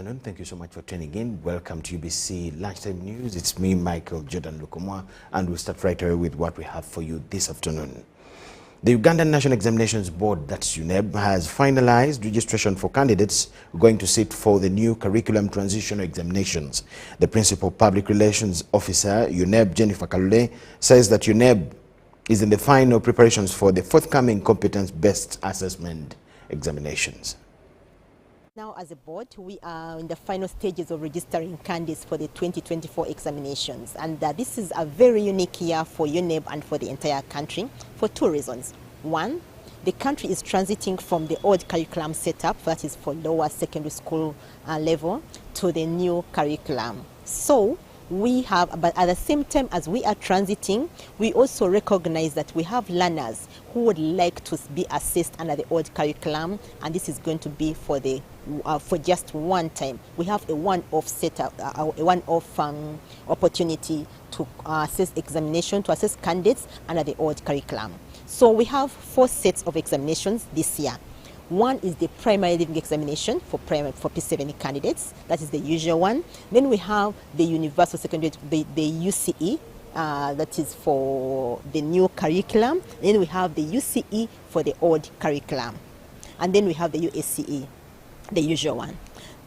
afternoon. Thank you so much for tuning in. Welcome to UBC Lunchtime News. It's me, Michael Jordan Lukumwa, and we'll start right away with what we have for you this afternoon. The Ugandan National Examinations Board, that's UNEB, has finalized registration for candidates going to sit for the new curriculum transitional examinations. The Principal Public Relations Officer, UNEB, Jennifer Kalule, says that UNEB is in the final preparations for the forthcoming competence-based assessment examinations. Now, as a board, we are in the final stages of registering candidates for the 2024 examinations. And this is a very unique year for UNEB and for the entire country for two reasons. One, the country is transiting from the old curriculum setup, that is for lower secondary school level, to the new curriculum. So we have, but at the same time as we are transiting, we also recognize that we have learners who would like to be assessed under the old curriculum, and this is going to be for the for just one time. We have a one-off setup, a one-off opportunity to assess candidates under the old curriculum. So we have 4 sets of examinations this year. One is the primary leaving examination for P7 candidates. That is the usual one. Then we have the universal secondary, the UCE, that is for the new curriculum. Then we have the UCE for the old curriculum. And then we have the USCE, the usual one.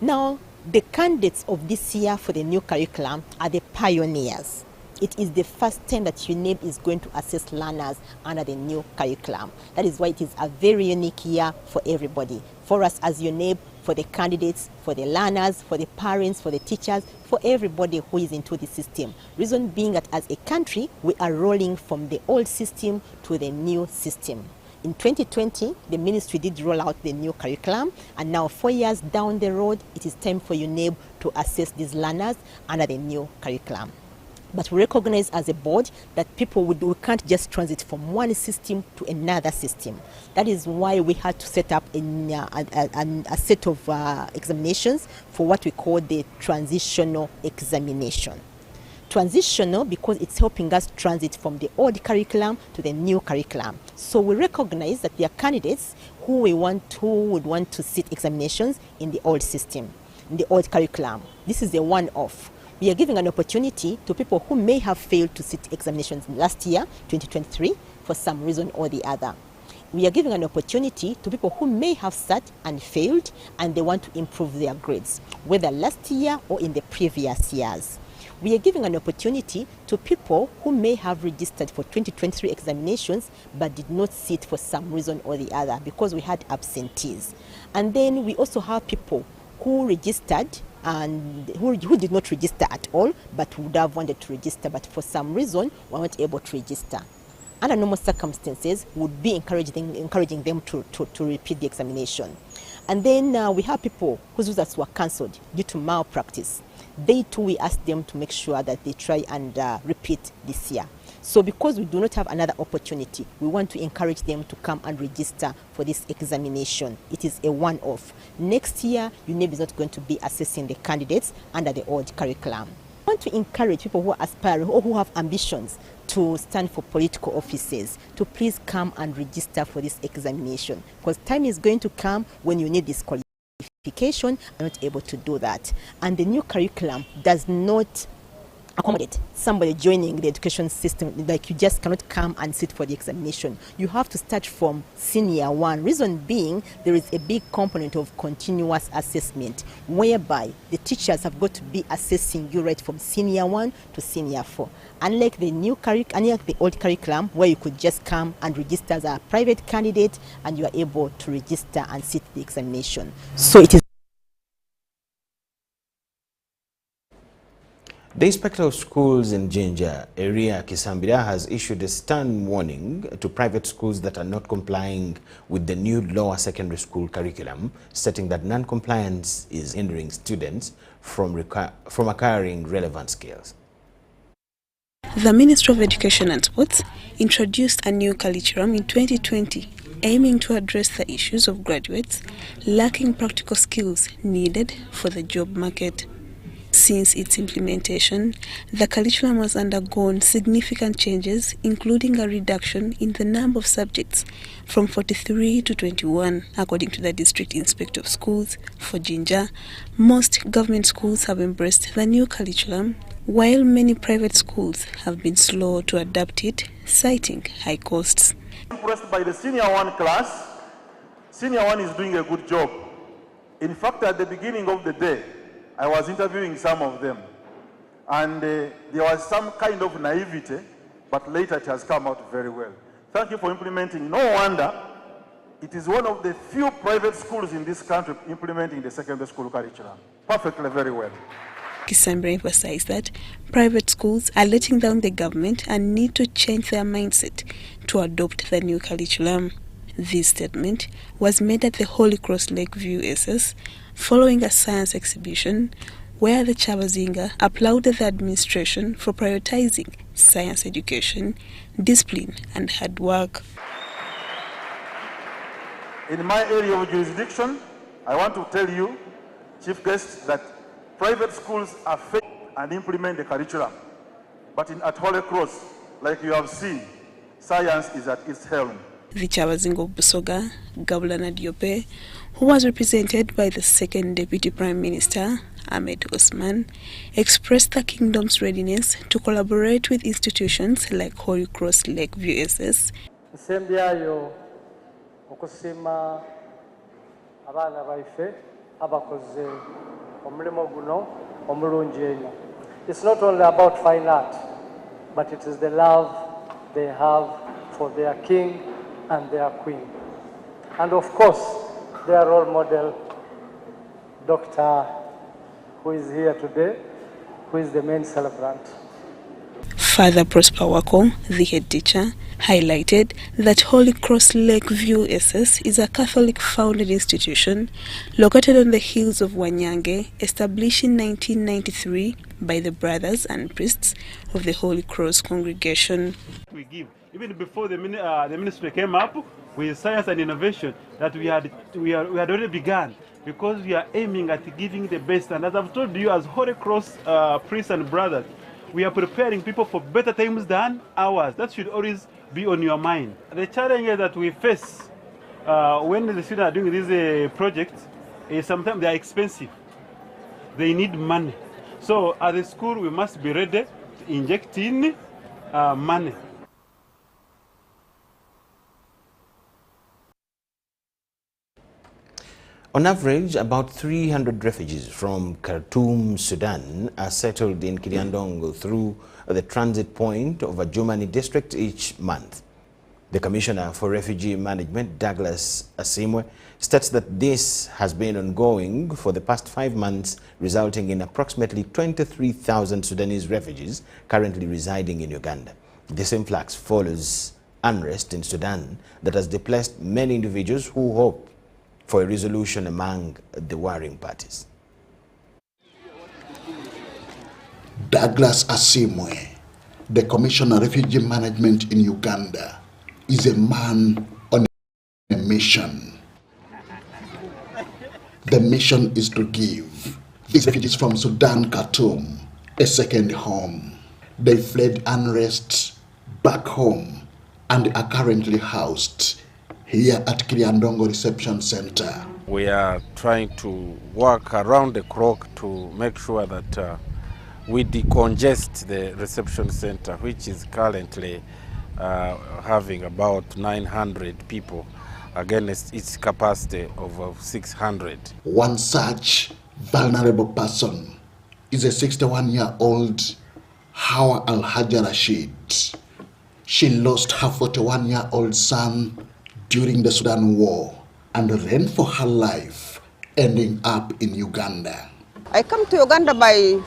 Now, the candidates of this year for the new curriculum are the pioneers. It is the first time that UNEB is going to assess learners under the new curriculum. That is why it is a very unique year for everybody. For us as UNEB, for the candidates, for the learners, for the parents, for the teachers, for everybody who is into the system. Reason being that as a country, we are rolling from the old system to the new system. In 2020, the ministry did roll out the new curriculum, and now 4 years down the road, it is time for UNEB to assess these learners under the new curriculum. But we recognize as a board that we can't just transit from one system to another system. That is why we had to set up a set of examinations for what we call the transitional examination. Transitional because it's helping us transit from the old curriculum to the new curriculum. So we recognize that there are candidates who would want to sit examinations in the old system, in the old curriculum. This is a one-off. We are giving an opportunity to people who may have failed to sit examinations last year, 2023, for some reason or the other. We are giving an opportunity to people who may have sat and failed and they want to improve their grades, whether last year or in the previous years. We are giving an opportunity to people who may have registered for 2023 examinations but did not sit for some reason or the other because we had absentees. And then we also have people who registered and who did not register at all but would have wanted to register but for some reason were not able to register. Under normal circumstances, would be encouraging them to repeat the examination. And then we have people whose results were cancelled due to malpractice. They too, we asked them to make sure that they try and repeat this year. So because we do not have another opportunity, we want to encourage them to come and register for this examination. It is a one-off. Next year, UNEB is not going to be assessing the candidates under the old curriculum. I want to encourage people who are aspiring or who have ambitions to stand for political offices to please come and register for this examination, because time is going to come when you need this qualification and not able to do that. And the new curriculum does not accommodate somebody joining the education system. Like, you just cannot come and sit for the examination. You have to start from senior 1. Reason being, there is a big component of continuous assessment whereby the teachers have got to be assessing you right from senior 1 to senior 4. Unlike the old curriculum where you could just come and register as a private candidate and you are able to register and sit the examination. So it is. The Inspector of Schools in Jinja area, Kisambira, has issued a stern warning to private schools that are not complying with the new lower secondary school curriculum, stating that non-compliance is hindering students from acquiring relevant skills. The Ministry of Education and Sports introduced a new curriculum in 2020, aiming to address the issues of graduates lacking practical skills needed for the job market. Since its implementation, the curriculum has undergone significant changes, including a reduction in the number of subjects from 43 to 21, according to the District Inspector of Schools for Jinja. Most government schools have embraced the new curriculum, while many private schools have been slow to adapt it, citing high costs. Impressed by the Senior 1 class. Senior 1 is doing a good job. In fact, at the beginning of the day, I was interviewing some of them, and there was some kind of naivety, but later it has come out very well. Thank you for implementing. No wonder it is one of the few private schools in this country implementing the secondary school curriculum. Perfectly, very well. Kisambra emphasized that private schools are letting down the government and need to change their mindset to adopt the new curriculum. This statement was made at the Holy Cross Lakeview SS following a science exhibition where the Chabazinga applauded the administration for prioritizing science education, discipline and hard work. In my area of jurisdiction, I want to tell you, Chief Guest, that private schools are failed and implement the curriculum. But at Holy Cross, like you have seen, science is at its helm. The Chabazinga of Busoga, Gabulana Diope, who was represented by the second Deputy Prime Minister, Ahmed Osman, expressed the kingdom's readiness to collaborate with institutions like Holy Cross Lakeview SS. Okusima abaana baife abakoze omulimo guno omulungi ennyo. It's not only about fine art, but it is the love they have for their king and their queen. And of course, their role model, Dr. who is here today, who is the main celebrant. Father Prosper Wako, the head teacher, highlighted that Holy Cross Lakeview SS is a Catholic-founded institution located on the hills of Wanyange, established in 1993 by the brothers and priests of the Holy Cross congregation. We give, even before the ministry came up with science and innovation, that we had already begun, because we are aiming at giving the best. And as I've told you, as Holy Cross priests and brothers, we are preparing people for better times than ours. That should always be on your mind. The challenges that we face when the students are doing these projects is sometimes they are expensive. They need money. So as a school, we must be ready to inject in money. On average, about 300 refugees from Khartoum, Sudan, are settled in Kiliandongo through the transit point of a Jumani district each month. The Commissioner for Refugee Management, Douglas Asimwe, states that this has been ongoing for the past 5 months, resulting in approximately 23,000 Sudanese refugees currently residing in Uganda. This influx follows unrest in Sudan that has displaced many individuals who hope for a resolution among the warring parties. Douglas Asimwe, the Commissioner of Refugee Management in Uganda, is a man on a mission. The mission is to give these refugees from Sudan, Khartoum, a second home. They fled unrest back home and are currently housed here at Kiliandongo Reception Center. We are trying to work around the clock to make sure that we decongest the reception center, which is currently having about 900 people against its capacity of 600. One such vulnerable person is a 61-year-old Hawa Al-Hajar Rashid. She lost her 41-year-old son during the Sudan war and ran for her life, ending up in Uganda. I come to Uganda by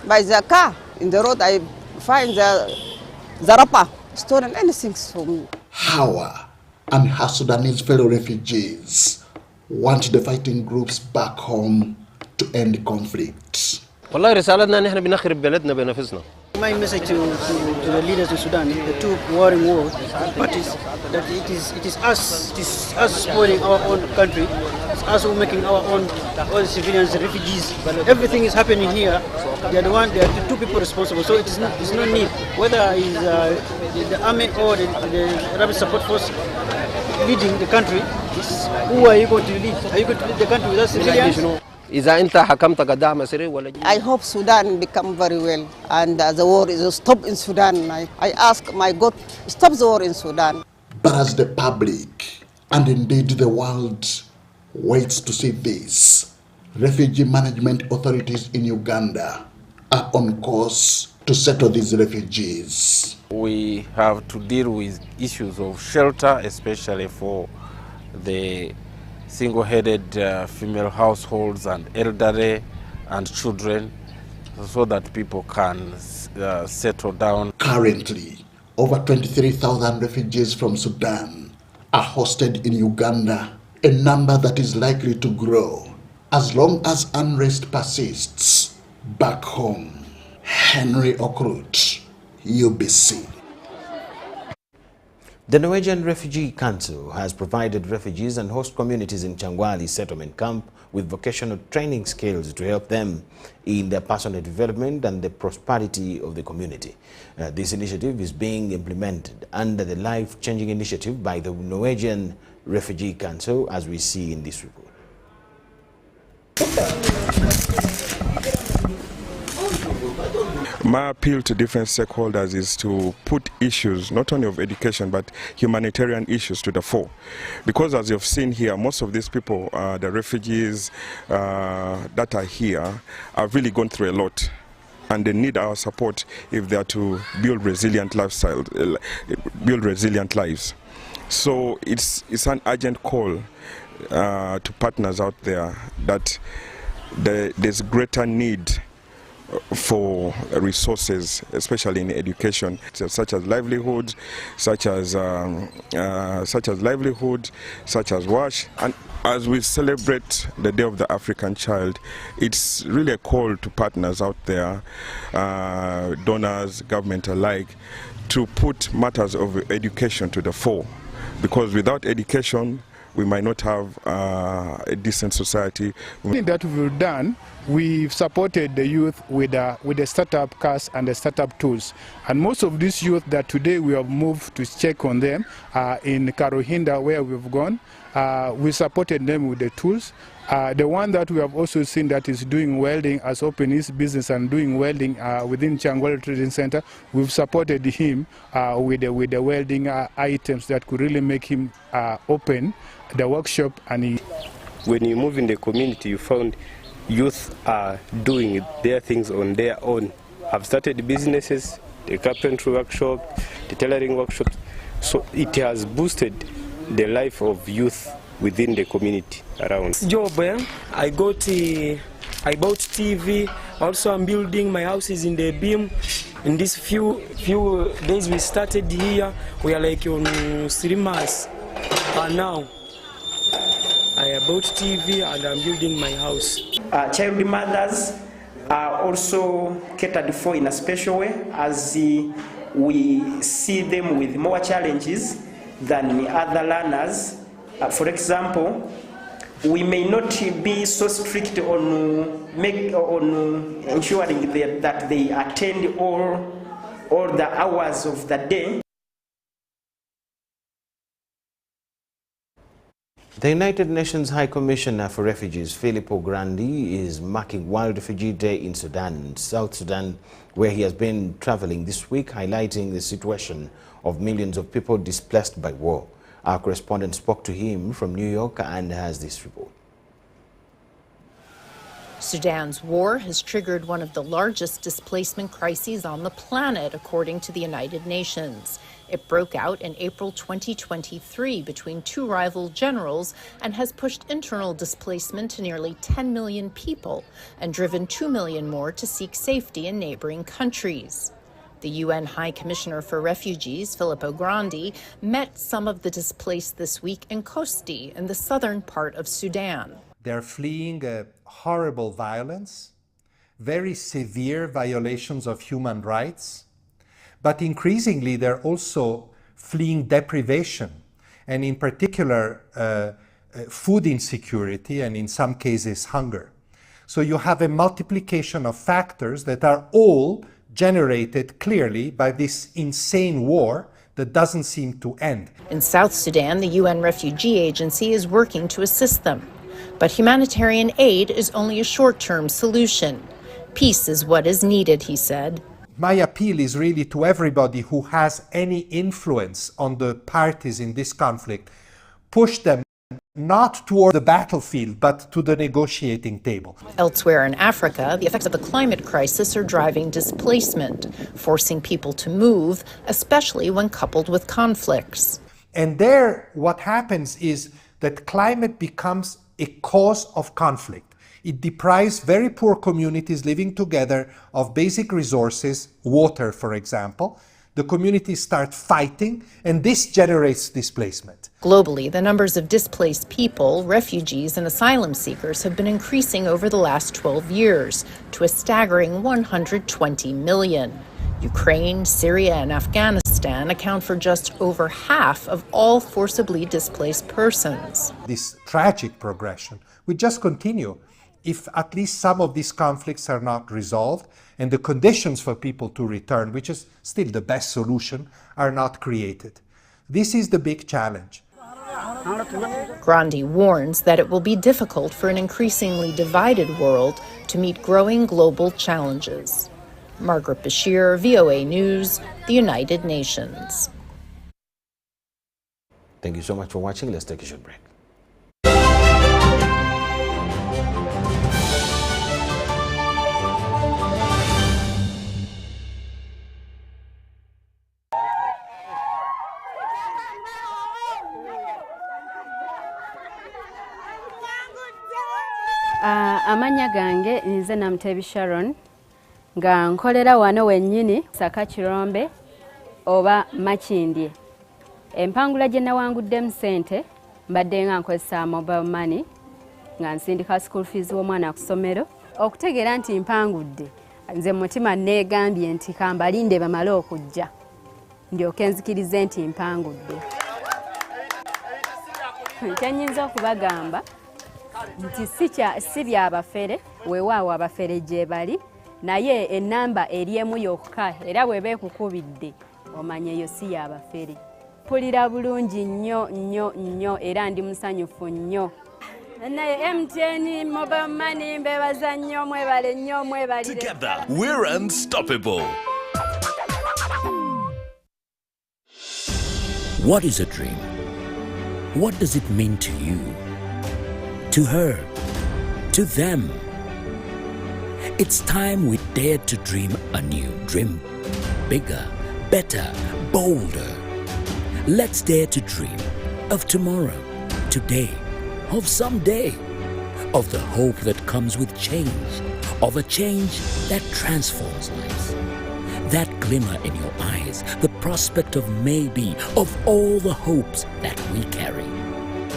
the car. In the road, I find the Zarapa stolen anything from me. Hawa and her Sudanese fellow refugees want the fighting groups back home to end conflict. والله رسالتنا نحن بنخرب بلدنا بنفسنا. My message to the leaders in Sudan, the two warring war parties, that it is us spoiling our own country. It's us who making our own all civilians refugees. Everything is happening here. They are the two people responsible. So it's no need whether it's the army or the rapid support force leading the country. Who are you going to lead? Are you going to lead the country without civilians? I hope Sudan become very well and the war is stopped in Sudan. I ask my God, stop the war in Sudan. But as the public and indeed the world waits to see this, refugee management authorities in Uganda are on course to settle these refugees. We have to deal with issues of shelter, especially for the single-headed female households and elderly and children, so that people can settle down. Currently, over 23,000 refugees from Sudan are hosted in Uganda, a number that is likely to grow as long as unrest persists back home. Henry Okrut, UBC. The Norwegian Refugee Council has provided refugees and host communities in Changwali settlement camp with vocational training skills to help them in their personal development and the prosperity of the community. This initiative is being implemented under the life-changing initiative by the Norwegian Refugee Council, as we see in this report. My appeal to different stakeholders is to put issues, not only of education, but humanitarian issues to the fore. Because as you've seen here, most of these people, the refugees that are here, have really gone through a lot. And they need our support if they are to build resilient lifestyle, build resilient lives. So it's an urgent call to partners out there that there's greater need for resources, especially in education, such as livelihoods, such as WASH. And as we celebrate the Day of the African Child, it's really a call to partners out there, donors, government alike, to put matters of education to the fore. Because without education, we might not have a decent society. The thing that we've done, we've supported the youth with the startup cars and the startup tools. And most of these youth that today we have moved to check on them in Karuhinda, where we've gone, we supported them with the tools. The one that we have also seen that is doing welding, has opened his business and doing welding within Changwali Trading Center, we've supported him with the welding items that could really make him open the workshop. And when you move in the community, you found youth are doing their things on their own. Have started businesses, the carpentry workshop, the tailoring workshop. So it has boosted the life of youth within the community around. Job, I bought TV. Also, I'm building my houses in the beam. In these few days we started here, we are like on 3 months. Now, I bought TV and I'm building my house. Child mothers are also catered for in a special way, as we see them with more challenges than other learners. For example, we may not be so strict on ensuring that they attend all the hours of the day. The United Nations High Commissioner for Refugees, Filippo Grandi, is marking World Refugee Day in Sudan, South Sudan, where he has been traveling this week, highlighting the situation of millions of people displaced by war. Our correspondent spoke to him from New York and has this report. Sudan's war has triggered one of the largest displacement crises on the planet, according to the United Nations. It broke out in April 2023 between two rival generals and has pushed internal displacement to nearly 10 million people and driven 2 million more to seek safety in neighboring countries. The UN High Commissioner for Refugees, Filippo Grandi, met some of the displaced this week in Kosti, in the southern part of Sudan. They're fleeing horrible violence. very severe violations of human rights, but increasingly they're also fleeing deprivation, and in particular food insecurity, and in some cases hunger. So you have a multiplication of factors that are all generated clearly by this insane war that doesn't seem to end. In South Sudan, the UN Refugee Agency is working to assist them. But humanitarian aid is only a short-term solution. Peace is what is needed, he said. My appeal is really to everybody who has any influence on the parties in this conflict, push them not toward the battlefield, but to the negotiating table. Elsewhere in Africa, the effects of the climate crisis are driving displacement, forcing people to move, especially when coupled with conflicts. And there, what happens is that climate becomes a cause of conflict. It deprives very poor communities living together of basic resources, water, for example. The communities start fighting, and this generates displacement. Globally, the numbers of displaced people, refugees, and asylum seekers have been increasing over the last 12 years to a staggering 120 million. Ukraine, Syria, and Afghanistan account for just over half of all forcibly displaced persons. This tragic progression will just continue if at least some of these conflicts are not resolved and the conditions for people to return, which is still the best solution, are not created. This is the big challenge. Grandi warns that it will be difficult for an increasingly divided world to meet growing global challenges. Margaret Bashir, VOA News, the United Nations. Thank you so much for watching. Let's take a short break. Amanya gange nze Namutebi Sharon nga nkolera wano wennyini Saka Kirombe oba Makindye. Empangula gye nawanguddemu ssente mbadde nga nkozesa mobile money nga nsindika school fees w'omwana ku ssomero. Okutegeera nti mpangudde, nze mutima neegambye nti kambalinde bamale okujja ndyoke nzikirize nti mpangudde. Kyennyinza okubagamba nti si byabafere, weewaawo abafere gye bali, naye ennamba eri emu yokka era bw'eba ekukubidde omanye eyo si yabafere. Mpulira bulungi nnyo era ndi musanyufu nnyo. Naye MTN mobile money mbebaza nnyo, mwebale nnyo, mwebalire. Together we're unstoppable. What is a dream? What does it mean to you? To her? To them? It's time we dare to dream anew. Dream bigger, better, bolder. Let's dare to dream of tomorrow, today, of someday, of the hope that comes with change, of a change that transforms lives. That glimmer in your eyes, the prospect of maybe, of all the hopes that we carry.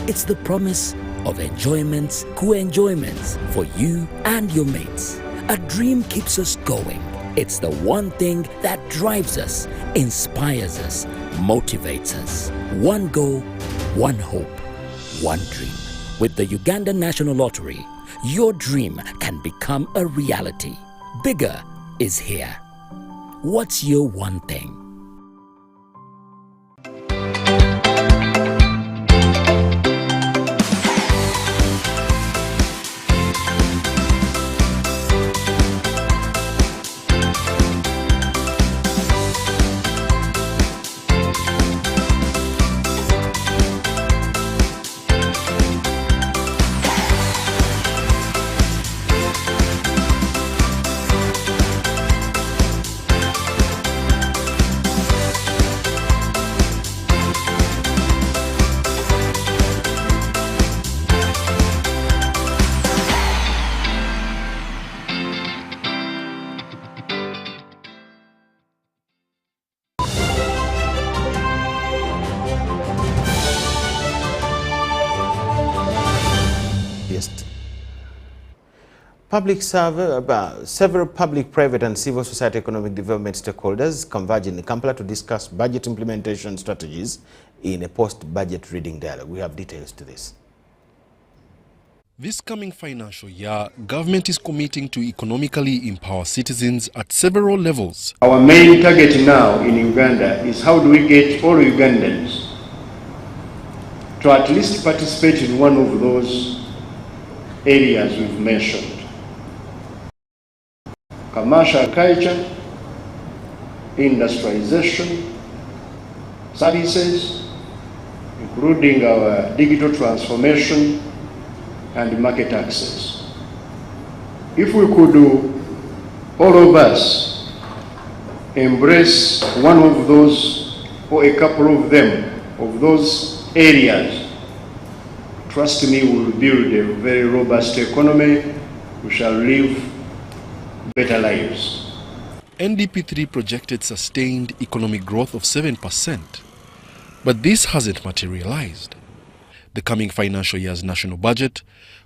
It's the promise of enjoyments, co-enjoyments for you and your mates. A dream keeps us going. It's the one thing that drives us, inspires us, motivates us. One goal, one hope, one dream. With the Uganda National Lottery, your dream can become a reality. Bigger is here. What's your one thing? Several public, private and civil society economic development stakeholders converge in Kampala to discuss budget implementation strategies in a post-budget reading dialogue. We have details to this. This coming financial year, government is committing to economically empower citizens at several levels. Our main target now in Uganda is how do we get all Ugandans to at least participate in one of those areas we've mentioned. Commercial culture, industrialization, services, including our digital transformation and market access. If we could do, all of us, embrace one of those or a couple of them, of those areas, trust me, we will build a very robust economy. We shall live better lives. NDP3 projected sustained economic growth of 7%, but this hasn't materialized. The coming financial year's national budget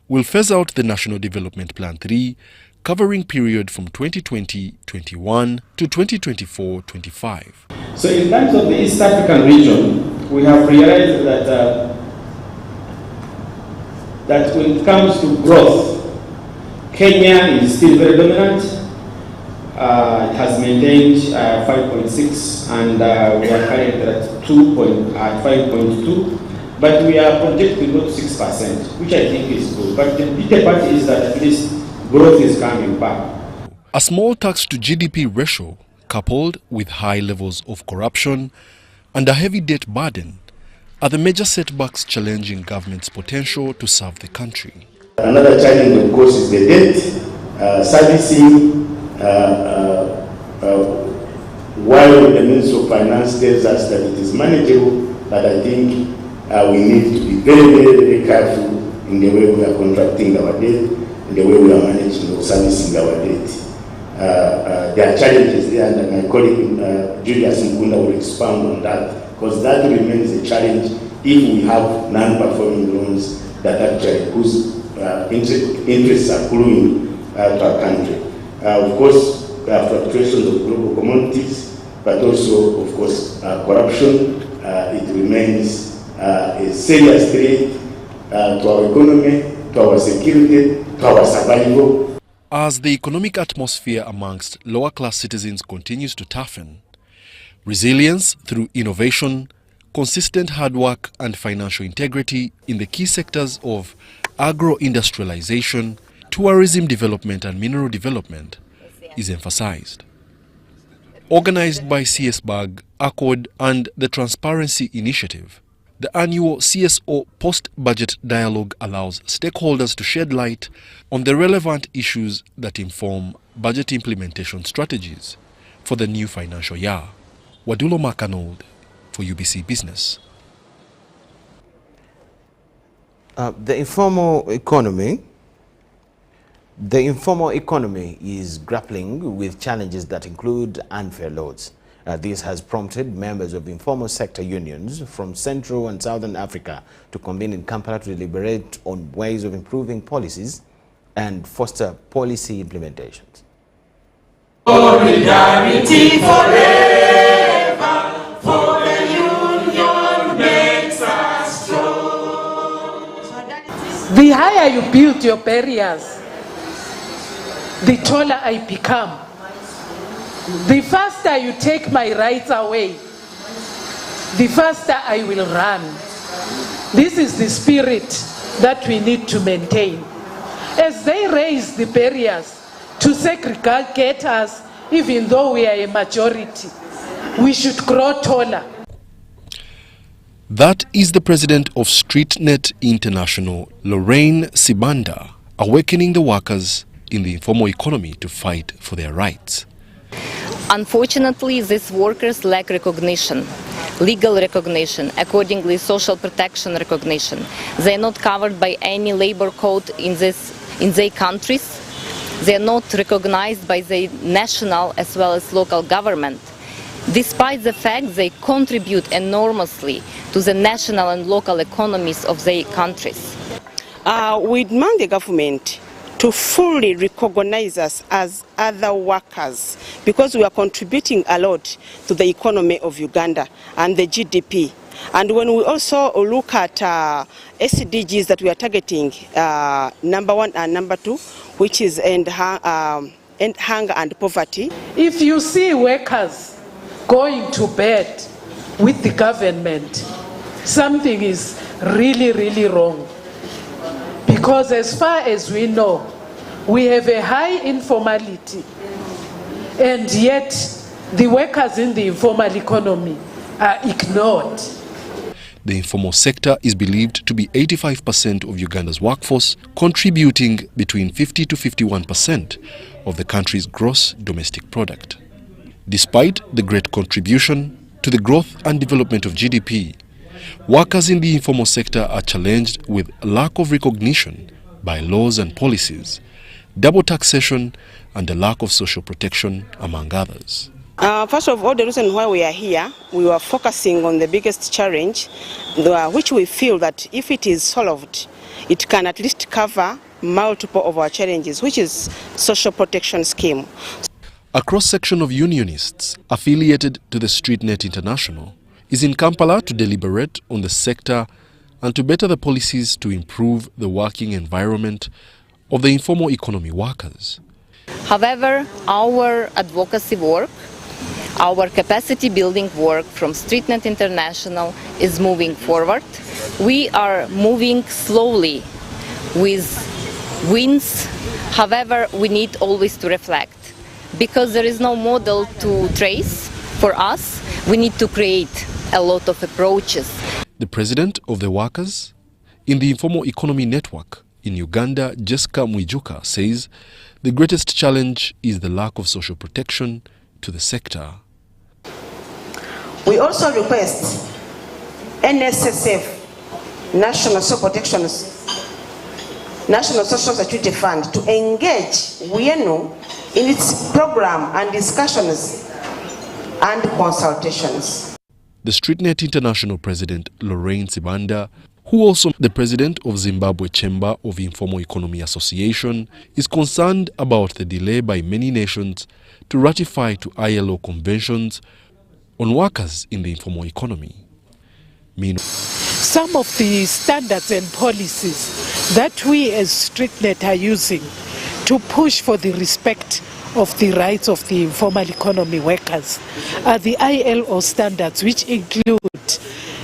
will phase out the National Development Plan 3, covering period from 2020-21 to 2024-25. So in terms of the East African region, we have realized that when it comes to growth, Kenya is still very dominant. It has maintained 5.6, and we are currently at 5.2. But we are projected to grow 6%, which I think is good. But the bitter part is that at least growth is coming back. A small tax to GDP ratio, coupled with high levels of corruption and a heavy debt burden, are the major setbacks challenging government's potential to serve the country. Another challenge, of course, is the debt servicing. While the Minister of Finance tells us that it is manageable, but I think we need to be very, very, very careful in the way we are contracting our debt, in the way we are managing or servicing our debt. There are challenges there, and my colleague Julius Mkunda will expand on that, because that remains a challenge if we have non-performing loans that actually whose interests are accruing to our country. Of course, fluctuations of global commodities, but also, of course, corruption. It remains a serious threat to our economy, to our security, to our survival. As the economic atmosphere amongst lower-class citizens continues to toughen, resilience through innovation, consistent hard work and financial integrity in the key sectors of agro-industrialization, tourism development and mineral development is emphasized. Organized by CSBAG, ACORD and the Transparency Initiative, the annual CSO post-budget dialogue allows stakeholders to shed light on the relevant issues that inform budget implementation strategies for the new financial year. Wadulo Makanold for UBC Business. The informal economy is grappling with challenges that include unfair loads. This has prompted members of informal sector unions from Central and Southern Africa to convene in Kampala to deliberate on ways of improving policies and foster policy implementations. Solidarity forever, for the union makes us strong. The higher you build your barriers, the taller I become. The faster you take my rights away, the faster I will run. This is the spirit that we need to maintain. As they raise the barriers to segregate us, even though we are a majority, we should grow taller. That is the president of StreetNet International, Lorraine Sibanda, awakening the workers in the informal economy to fight for their rights. Unfortunately, these workers lack recognition, legal recognition, accordingly social protection recognition. They are not covered by any labor code in their countries. They are not recognized by the national as well as local government. Despite the fact they contribute enormously to the national and local economies of their countries. We demand the government to fully recognize us as other workers, because we are contributing a lot to the economy of Uganda and the GDP. And when we also look at SDGs that we are targeting, number 1 and number 2, which is end hunger and poverty. If you see workers going to bed with the government, something is really, really wrong. Because as far as we know, we have a high informality, and yet the workers in the informal economy are ignored. The informal sector is believed to be 85% of Uganda's workforce, contributing between 50 to 51% of the country's gross domestic product. Despite the great contribution to the growth and development of GDP, workers in the informal sector are challenged with lack of recognition by laws and policies, double taxation, and the lack of social protection, among others. First of all, the reason why we are here, we were focusing on the biggest challenge, which we feel that if it is solved, it can at least cover multiple of our challenges, which is social protection scheme. A cross-section of unionists affiliated to the StreetNet International is in Kampala to deliberate on the sector and to better the policies to improve the working environment of the informal economy workers. However, our advocacy work, our capacity building work from StreetNet International is moving forward. We are moving slowly with wins. However, we need always to reflect. Because there is no model to trace for us, we need to create a lot of approaches. The president of the workers in the Informal Economy Network in Uganda, Jessica Mwijuka, says the greatest challenge is the lack of social protection to the sector. We also request NSSF, National Social Security Fund, to engage UNEB in its program and discussions and consultations. The StreetNet International President Lorraine Sibanda, who also the president of Zimbabwe Chamber of Informal Economy Association, is concerned about the delay by many nations to ratify to ILO conventions on workers in the informal economy. Some of the standards and policies that we as StreetNet are using to push for the respect of the rights of the informal economy workers are the ILO standards, which include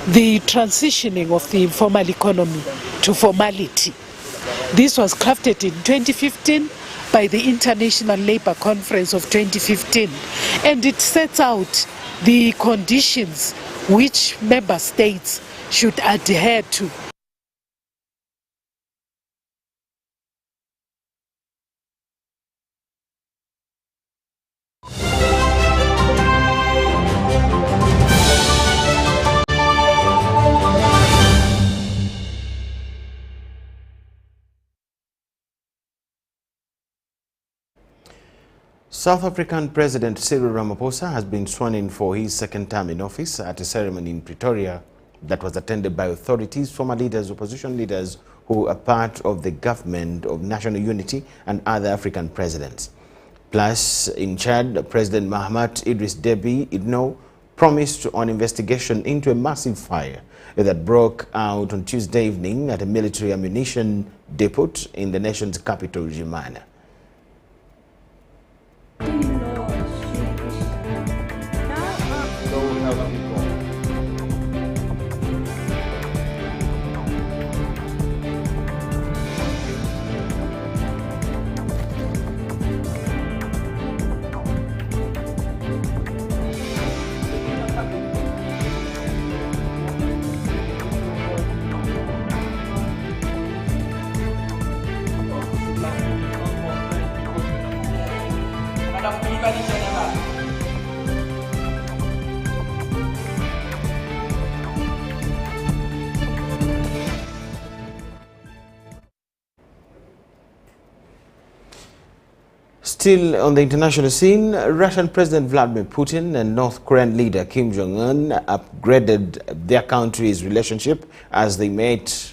the transitioning of the informal economy to formality. This was crafted in 2015 by the International Labour Conference of 2015, and it sets out the conditions which member states should adhere to. South African President Cyril Ramaphosa has been sworn in for his second term in office at a ceremony in Pretoria that was attended by authorities, former leaders, opposition leaders who are part of the government of national unity and other African presidents. Plus, in Chad, President Mahamat Idris Deby Itno promised on investigation into a massive fire that broke out on Tuesday evening at a military ammunition depot in the nation's capital, Jimana. Still on the international scene, Russian President Vladimir Putin and North Korean leader Kim Jong-un upgraded their countries' relationship as they met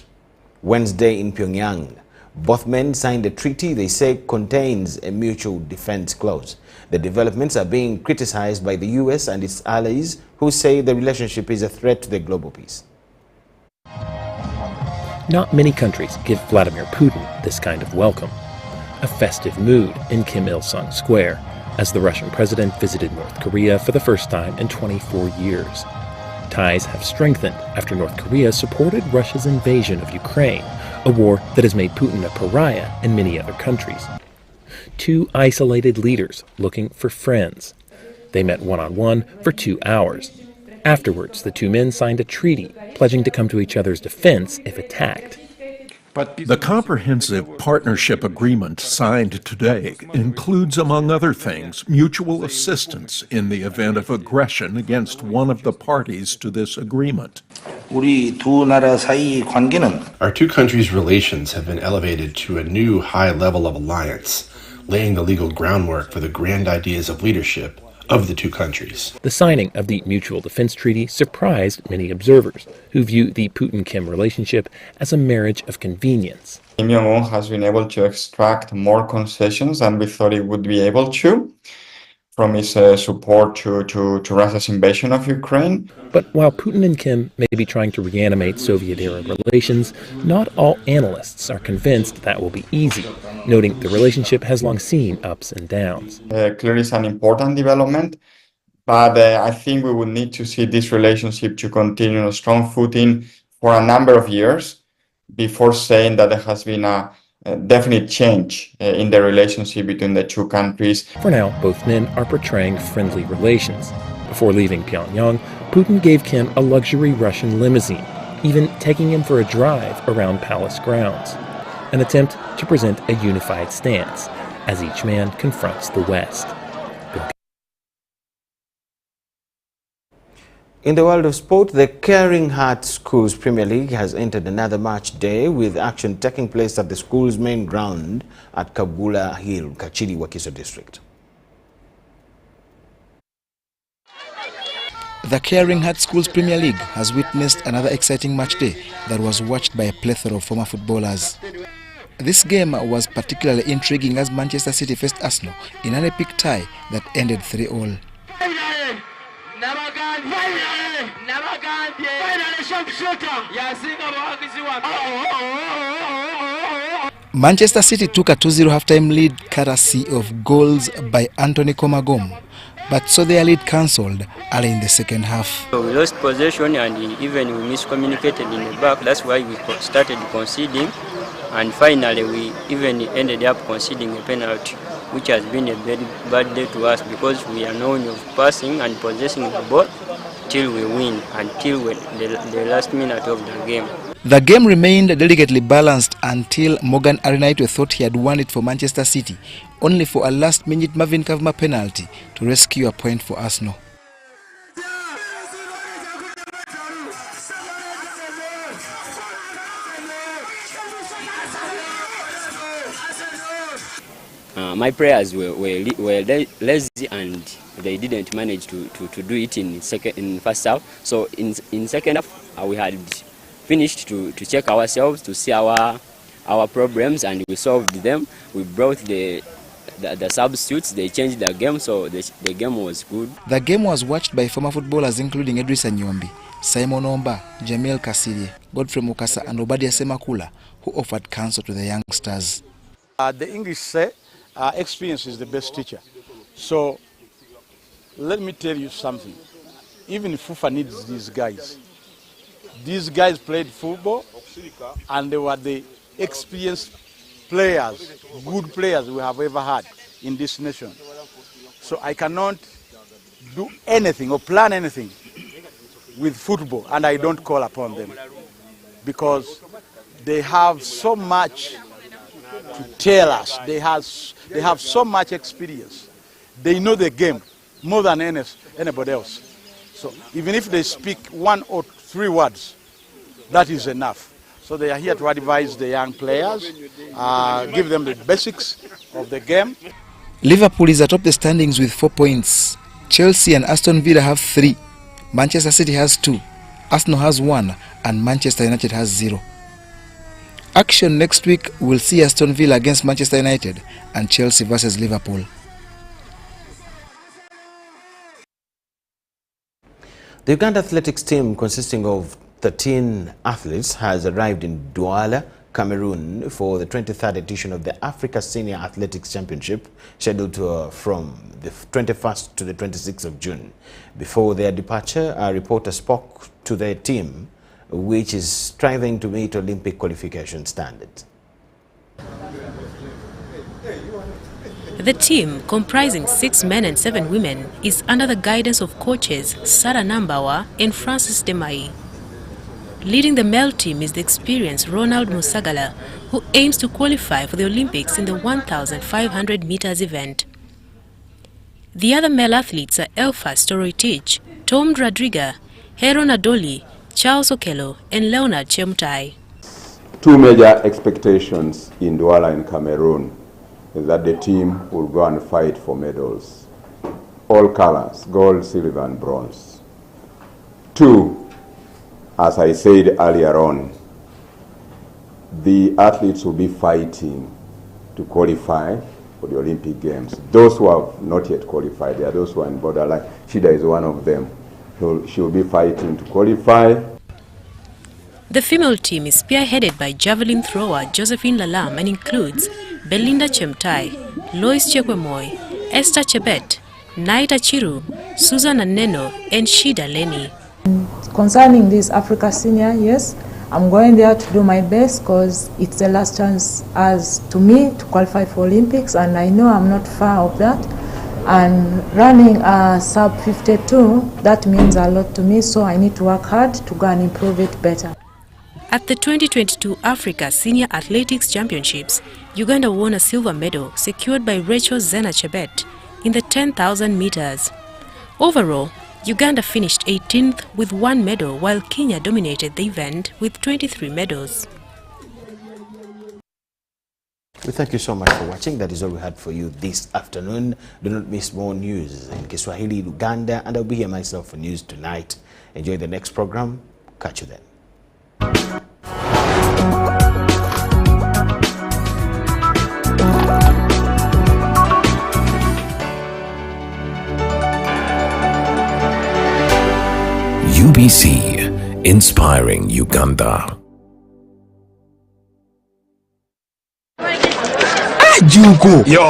Wednesday in Pyongyang. Both men signed a treaty they say contains a mutual defense clause. The developments are being criticized by the US and its allies, who say the relationship is a threat to the global peace. Not many countries give Vladimir Putin this kind of welcome. A festive mood in Kim Il-sung Square as the Russian president visited North Korea for the first time in 24 years. Ties have strengthened after North Korea supported Russia's invasion of Ukraine, a war that has made Putin a pariah in many other countries. Two isolated leaders looking for friends. They met one-on-one for 2 hours. Afterwards, the two men signed a treaty pledging to come to each other's defense if attacked. The comprehensive partnership agreement signed today includes, among other things, mutual assistance in the event of aggression against one of the parties to this agreement. Our two countries' relations have been elevated to a new high level of alliance, laying the legal groundwork for the grand ideas of leadership of the two countries. The signing of the Mutual Defense Treaty surprised many observers, who view the Putin-Kim relationship as a marriage of convenience. Kim Jong-un has been able to extract more concessions than we thought he would be able to from his support to Russia's invasion of Ukraine. But while Putin and Kim may be trying to reanimate Soviet-era relations, not all analysts are convinced that will be easy, noting the relationship has long seen ups and downs. Clearly it's an important development, but I think we would need to see this relationship to continue on a strong footing for a number of years before saying that there has been a definite change in the relationship between the two countries. For now, both men are portraying friendly relations. Before leaving Pyongyang, Putin gave Kim a luxury Russian limousine, even taking him for a drive around palace grounds. An attempt to present a unified stance as each man confronts the West. In the world of sport, the Caring Heart Schools Premier League has entered another match day with action taking place at the school's main ground at Kabula Hill, Kachiri, Wakiso district. The Caring Heart Schools Premier League has witnessed another exciting match day that was watched by a plethora of former footballers. This game was particularly intriguing as Manchester City faced Arsenal in an epic tie that ended 3-3. Manchester City took a 2-0 halftime lead courtesy of goals by Anthony Komagom, but saw their lead cancelled early in the second half. So we lost possession and even we miscommunicated in the back. That's why we started conceding, and finally we even ended up conceding a penalty, which has been a very bad day to us because we are known of passing and possessing the ball till we win, until the last minute of the game. The game remained delicately balanced until Morgan Arenaito thought he had won it for Manchester City, only for a last-minute Marvin Kavuma penalty to rescue a point for Arsenal. My players were lazy and they didn't manage to do it in first half. So in second half we had finished to check ourselves, to see our problems, and we solved them. We brought the substitutes, they changed the game, so the game was good. The game was watched by former footballers including Edrisa Nyombi, Simon Omba, Jamil Kasirye, Godfrey Mukasa and Obadia Semakula, who offered counsel to the youngsters. The English say experience is the best teacher. So let me tell you something. Even FUFA needs these guys. These guys played football and they were the experienced players, good players we have ever had in this nation. So I cannot do anything or plan anything with football and I don't call upon them because they have so much to tell us. They have so much experience. They know the game more than anybody else. So even if they speak 1 or 3 words, that is enough. So they are here to advise the young players, give them the basics of the game. Liverpool is atop the standings with 4 points. Chelsea and Aston Villa have 3. Manchester City has 2. Arsenal has 1 and Manchester United has 0. Action next week will see Aston Villa against Manchester United and Chelsea versus Liverpool. The Uganda athletics team, consisting of 13 athletes, has arrived in Douala, Cameroon for the 23rd edition of the Africa Senior Athletics Championship, scheduled from the 21st to the 26th of June. Before their departure, a reporter spoke to their team, which is striving to meet Olympic qualification standards. The team, comprising 6 men and 7 women, is under the guidance of coaches Sarah Nambawa and Francis Demai. Leading the male team is the experienced Ronald Musagala, who aims to qualify for the Olympics in the 1,500 meters event. The other male athletes are Elfas Toroitich, Tom Radriga, Heron Adoli, Charles Okello, and Leonard Chemutai. 2 major expectations in Douala in Cameroon is that the team will go and fight for medals. All colors, gold, silver, and bronze. 2, as I said earlier on, the athletes will be fighting to qualify for the Olympic Games. Those who have not yet qualified, there are those who are in borderline. Shida is one of them. She will be fighting to qualify. The female team is spearheaded by javelin thrower Josephine Lalam and includes Belinda Chemtai, Lois Chekwemoy, Esther Chebet, Naita Chiru, Susan Aneno, and Shida Leni. Concerning this Africa Senior, yes, I'm going there to do my best because it's the last chance as to me to qualify for Olympics, and I know I'm not far of that. And running a sub 52, that means a lot to me, so I need to work hard to go and improve it better. At the 2022 Africa Senior Athletics Championships, Uganda won a silver medal secured by Rachel Zena Chebet in the 10,000 meters. Overall, Uganda finished 18th with 1 medal, while Kenya dominated the event with 23 medals. We thank you so much for watching. That is all we had for you this afternoon. Do not miss more news in Kiswahili, Uganda, and I'll be here myself for news tonight. Enjoy the next program. Catch you then. UBC, inspiring Uganda. Jugo. Yo.